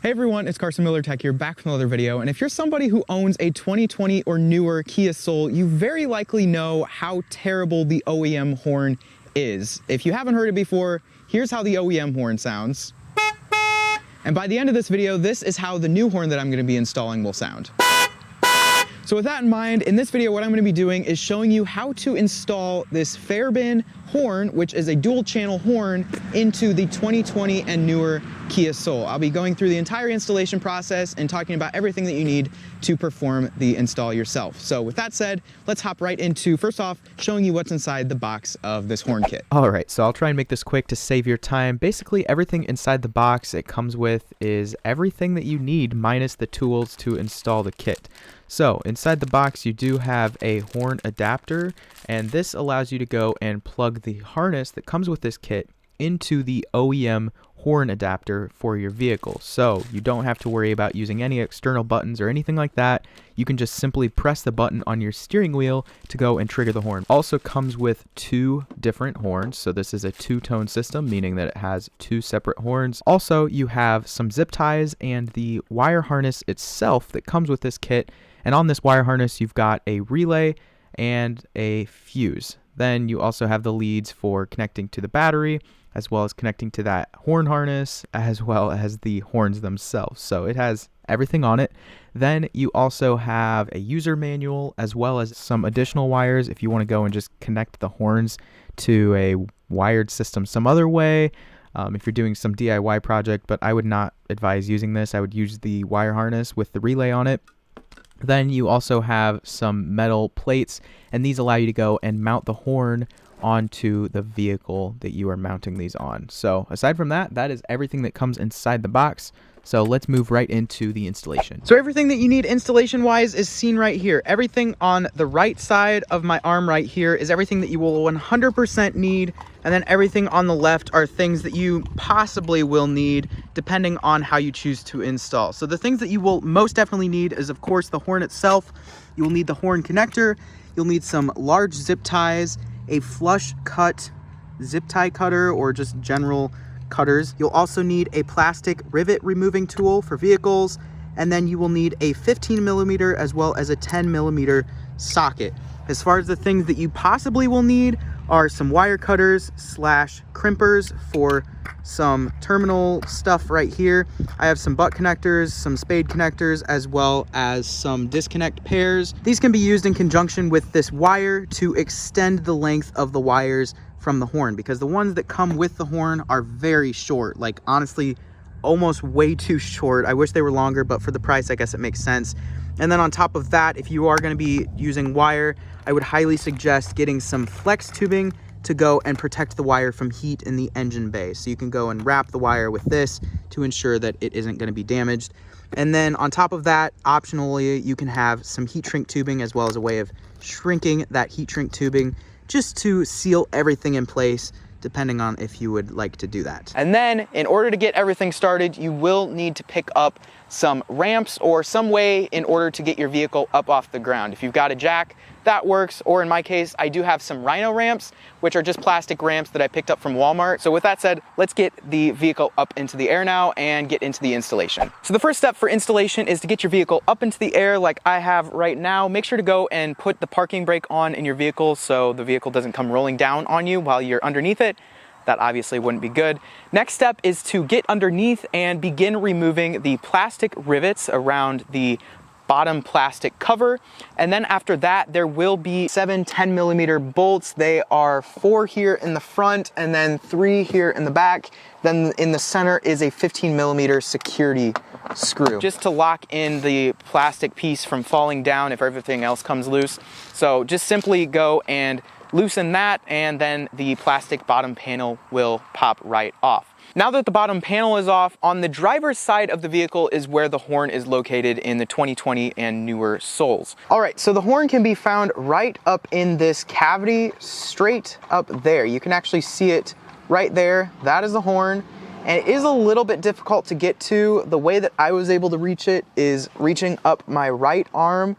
Hey everyone, it's carsonmtech here, back with another video. And if you're somebody who owns a 2020 or newer Kia Soul, you very likely know how terrible the OEM horn is. If you haven't heard it before, here's how the OEM horn sounds. And by the end of this video, this is how the new horn that I'm going to be installing will sound. So with that in mind, in this video, what I'm going to be doing is showing you how to install this FARBIN horn, which is a dual channel horn, into the 2020 and newer Kia Soul. I'll be going through the entire installation process and talking about everything that you need to perform the install yourself. So with that said, let's hop right into, first off, showing you what's inside the box of this horn kit. All right, so I'll try and make this quick to save your time. Basically, everything inside the box it comes with is everything that you need minus the tools to install the kit. So inside the box, you do have a horn adapter, and this allows you to go and plug the harness that comes with this kit into the OEM horn adapter for your vehicle. So you don't have to worry about using any external buttons or anything like that. You can just simply press the button on your steering wheel to go and trigger the horn. Also comes with two different horns. So this is a two-tone system, meaning that it has two separate horns. Also, you have some zip ties and the wire harness itself that comes with this kit. And on this wire harness, you've got a relay and a fuse. Then you also have the leads for connecting to the battery, as well as connecting to that horn harness, as well as the horns themselves. So it has everything on it. Then you also have a user manual, as well as some additional wires if you want to go and just connect the horns to a wired system some other way. If you're doing some DIY project, but I would not advise using this. I would use the wire harness with the relay on it. Then you also have some metal plates, and these allow you to go and mount the horn onto the vehicle that you are mounting these on. So aside from that, that is everything that comes inside the box. So let's move right into the installation. So everything that you need installation wise is seen right here. Everything on the right side of my arm right here is everything that you will 100% need. And then everything on the left are things that you possibly will need depending on how you choose to install. So the things that you will most definitely need is, of course, the horn itself. You will need the horn connector. You'll need some large zip ties, a flush cut zip tie cutter, or just general cutters. You'll also need a plastic rivet removing tool for vehicles, and then you will need a 15mm as well as a 10mm socket. As far as the things that you possibly will need are some wire cutters slash crimpers for some terminal stuff right here. I have some butt connectors, some spade connectors, as well as some disconnect pairs. These can be used in conjunction with this wire to extend the length of the wires from the horn, because the ones that come with the horn are very short, like honestly almost way too short. I wish they were longer, but for the price I guess it makes sense. And then on top of that, if you are going to be using wire, I would highly suggest getting some flex tubing to go and protect the wire from heat in the engine bay. So you can go and wrap the wire with this to ensure that it isn't going to be damaged. And then on top of that, optionally, you can have some heat shrink tubing as well as a way of shrinking that heat shrink tubing just to seal everything in place, depending on if you would like to do that. And then in order to get everything started, you will need to pick up some ramps or some way in order to get your vehicle up off the ground. If you've got a jack, that works, or in my case, I do have some Rhino ramps, which are just plastic ramps that I picked up from Walmart. So with that said, let's get the vehicle up into the air now and get into the installation. So the first step for installation is to get your vehicle up into the air like I have right now. Make sure to go and put the parking brake on in your vehicle so the vehicle doesn't come rolling down on you while you're underneath it. That obviously wouldn't be good. Next step is to get underneath and begin removing the plastic rivets around the bottom plastic cover. And then after that, there will be 7 10mm bolts. They are 4 here in the front and then 3 here in the back. Then in the center is a 15mm security screw, just to lock in the plastic piece from falling down if everything else comes loose. So just simply go and loosen that, and then the plastic bottom panel will pop right off. Now that the bottom panel is off, on the driver's side of the vehicle is where the horn is located in the 2020 and newer Souls. All right, so the horn can be found right up in this cavity, straight up there. You can actually see it right there. That is the horn, and it is a little bit difficult to get to. The way that I was able to reach it is reaching up my right arm,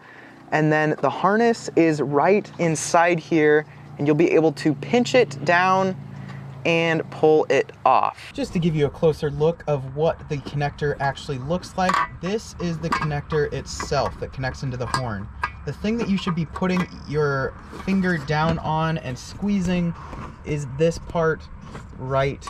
and then the harness is right inside here, and you'll be able to pinch it down and pull it off. Just to give you a closer look of what the connector actually looks like, this is the connector itself that connects into the horn. The thing that you should be putting your finger down on and squeezing is this part right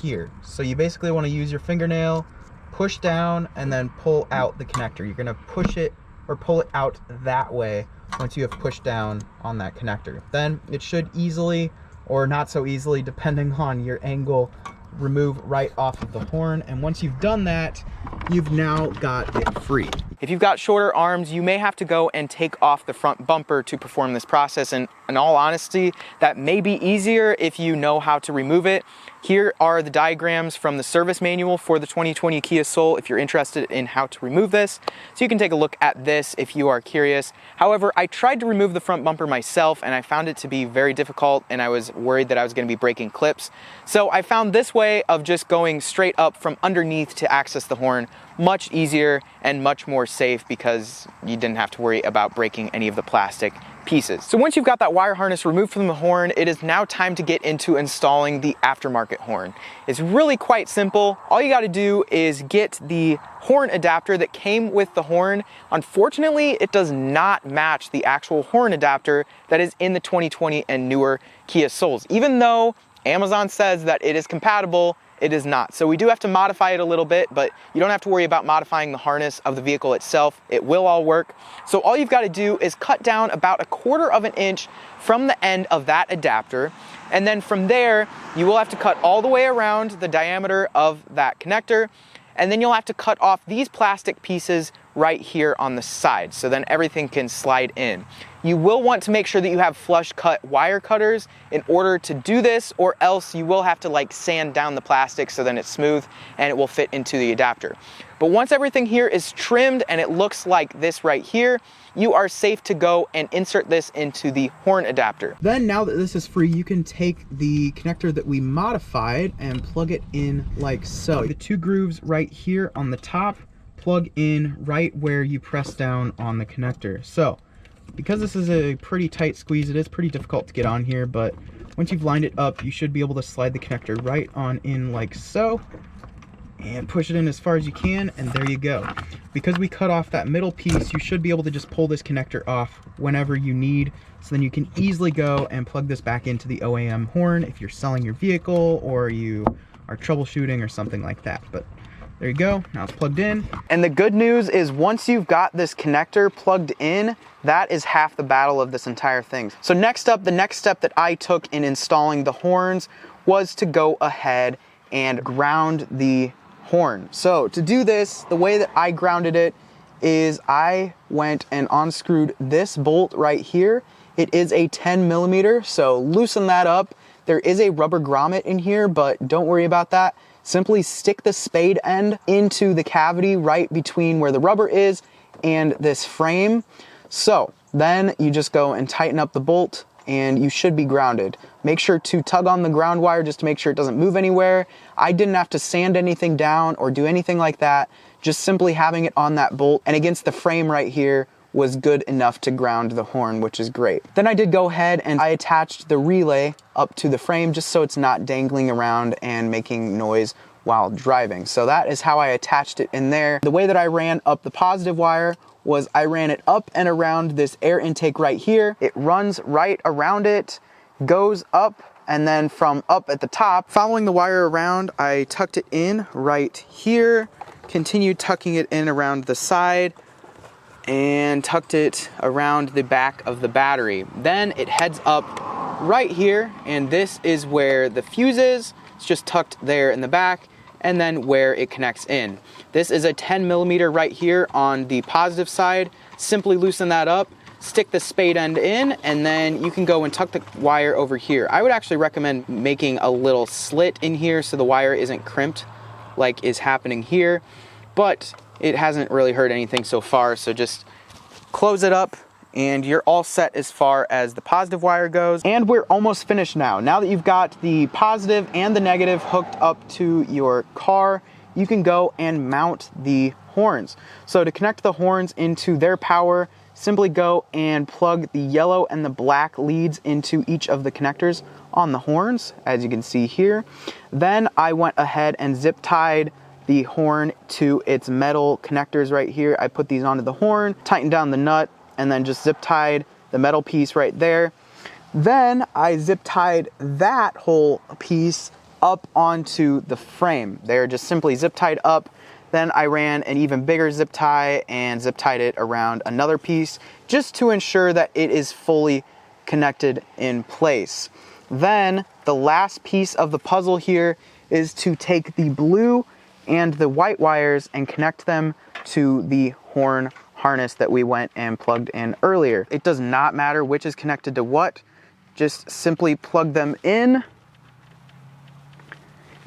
here. So you basically want to use your fingernail, push down, and then pull out the connector. You're going to push it or pull it out that way once you have pushed down on that connector. Then it should easily, or not so easily depending on your angle, remove right off of the horn. And once you've done that, you've now got it free. If you've got shorter arms, you may have to go and take off the front bumper to perform this process. And in all honesty, that may be easier if you know how to remove it. Here are the diagrams from the service manual for the 2020 Kia Soul if you're interested in how to remove this. So you can take a look at this if you are curious. However, I tried to remove the front bumper myself and I found it to be very difficult, and I was worried that I was going to be breaking clips. So I found this way of just going straight up from underneath to access the horn much easier and much more safe, because you didn't have to worry about breaking any of the plastic pieces. So once you've got that wire harness removed from the horn, it is now time to get into installing the aftermarket horn. It's really quite simple. All you got to do is get the horn adapter that came with the horn. Unfortunately, it does not match the actual horn adapter that is in the 2020 and newer Kia Souls. Even though Amazon says that it is compatible, it is not. So we do have to modify it a little bit, but you don't have to worry about modifying the harness of the vehicle itself. It will all work. So all you've got to do is cut down about 1/4 of an inch from the end of that adapter. And then from there, you will have to cut all the way around the diameter of that connector. And then you'll have to cut off these plastic pieces right here on the side, so then everything can slide in. You will want to make sure that you have flush cut wire cutters in order to do this, or else you will have to like sand down the plastic so then it's smooth and it will fit into the adapter. But once everything here is trimmed and it looks like this right here, you are safe to go and insert this into the horn adapter. Then now that this is free, you can take the connector that we modified and plug it in like so. The 2 grooves right here on the top plug in right where you press down on the connector. So because this is a pretty tight squeeze, it is pretty difficult to get on here, but once you've lined it up, you should be able to slide the connector right on in like so, and push it in as far as you can, and there you go. Because we cut off that middle piece, you should be able to just pull this connector off whenever you need, so then you can easily go and plug this back into the OEM horn if you're selling your vehicle or you are troubleshooting or something like that. But there you go, now it's plugged in. And the good news is once you've got this connector plugged in, that is half the battle of this entire thing. So next up, the next step that I took in installing the horns was to go ahead and ground the horn. So to do this, the way that I grounded it is I went and unscrewed this bolt right here. It is a 10mm, so loosen that up. There is a rubber grommet in here, but don't worry about that. Simply stick the spade end into the cavity right between where the rubber is and this frame. So then you just go and tighten up the bolt and you should be grounded. Make sure to tug on the ground wire just to make sure it doesn't move anywhere. I didn't have to sand anything down or do anything like that. Just simply having it on that bolt and against the frame right here was good enough to ground the horn, which is great. Then I did go ahead and I attached the relay up to the frame just so it's not dangling around and making noise while driving. So that is how I attached it in there. The way that I ran up the positive wire was I ran it up and around this air intake right here. It runs right around it, goes up, and then from up at the top, following the wire around, I tucked it in right here, continued tucking it in around the side, and tucked it around the back of the battery. Then it heads up right here, and this is where the fuse is. It's just tucked there in the back, and then where it connects in. This is a 10mm right here on the positive side. Simply loosen that up, stick the spade end in, and then you can go and tuck the wire over here. I would actually recommend making a little slit in here so the wire isn't crimped like is happening here, but it hasn't really hurt anything so far, so just close it up and you're all set as far as the positive wire goes. And we're almost finished now. Now that you've got the positive and the negative hooked up to your car, you can go and mount the horns. So to connect the horns into their power, simply go and plug the yellow and the black leads into each of the connectors on the horns, as you can see here. Then I went ahead and zip tied the horn to its metal connectors right here. I put these onto the horn, tightened down the nut, and then just zip tied the metal piece right there. Then I zip tied that whole piece up onto the frame. They're just simply zip tied up. Then I ran an even bigger zip tie and zip tied it around another piece just to ensure that it is fully connected in place. Then the last piece of the puzzle here is to take the blue and the white wires and connect them to the horn harness that we went and plugged in earlier. It does not matter which is connected to what, just simply plug them in.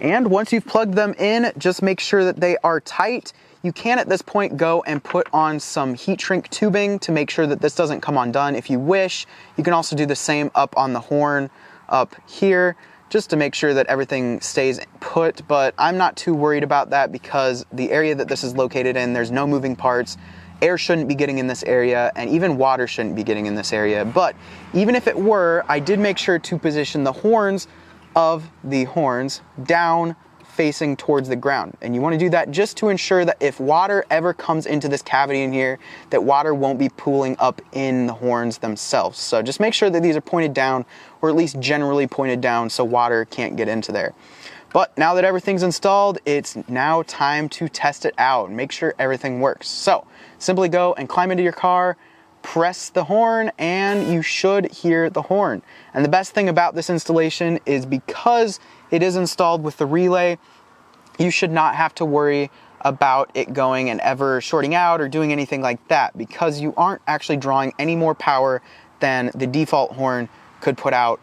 And once you've plugged them in, just make sure that they are tight. You can at this point go and put on some heat shrink tubing to make sure that this doesn't come undone if you wish. You can also do the same up on the horn up here, just to make sure that everything stays put, but I'm not too worried about that because the area that this is located in, there's no moving parts. Air shouldn't be getting in this area, and even water shouldn't be getting in this area. But even if it were, I did make sure to position the horns of the horns down facing towards the ground. And you want to do that just to ensure that if water ever comes into this cavity in here, that water won't be pooling up in the horns themselves. So just make sure that these are pointed down, or at least generally pointed down, so water can't get into there. But now that everything's installed, it's now time to test it out and make sure everything works. So simply go and climb into your car, press the horn, and you should hear the horn. And the best thing about this installation is because it is installed with the relay, you should not have to worry about it going and ever shorting out or doing anything like that, because you aren't actually drawing any more power than the default horn could put out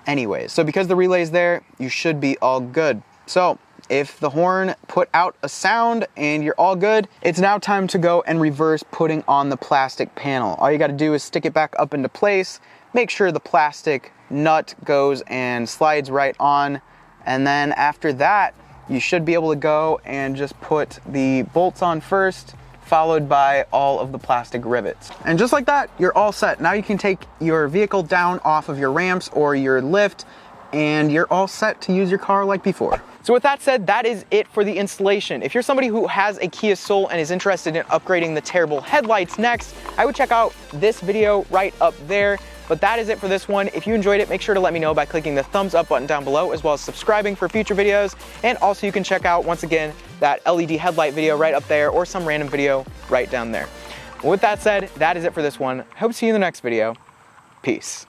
anyways. So because the relay is there, you should be all good. So if the horn put out a sound and you're all good, it's now time to go and reverse putting on the plastic panel. All you got to do is stick it back up into place, make sure the plastic nut goes and slides right on, and then after that you should be able to go and just put the bolts on first, followed by all of the plastic rivets. And just like that, you're all set. Now you can take your vehicle down off of your ramps or your lift, and you're all set to use your car like before. So with that said, that is it for the installation. If you're somebody who has a Kia Soul and is interested in upgrading the terrible headlights next, I would check out this video right up there. But that is it for this one. If you enjoyed it, make sure to let me know by clicking the thumbs up button down below, as well as subscribing for future videos. And also you can check out, once again, that LED headlight video right up there, or some random video right down there. With that said, that is it for this one. I hope to see you in the next video. Peace.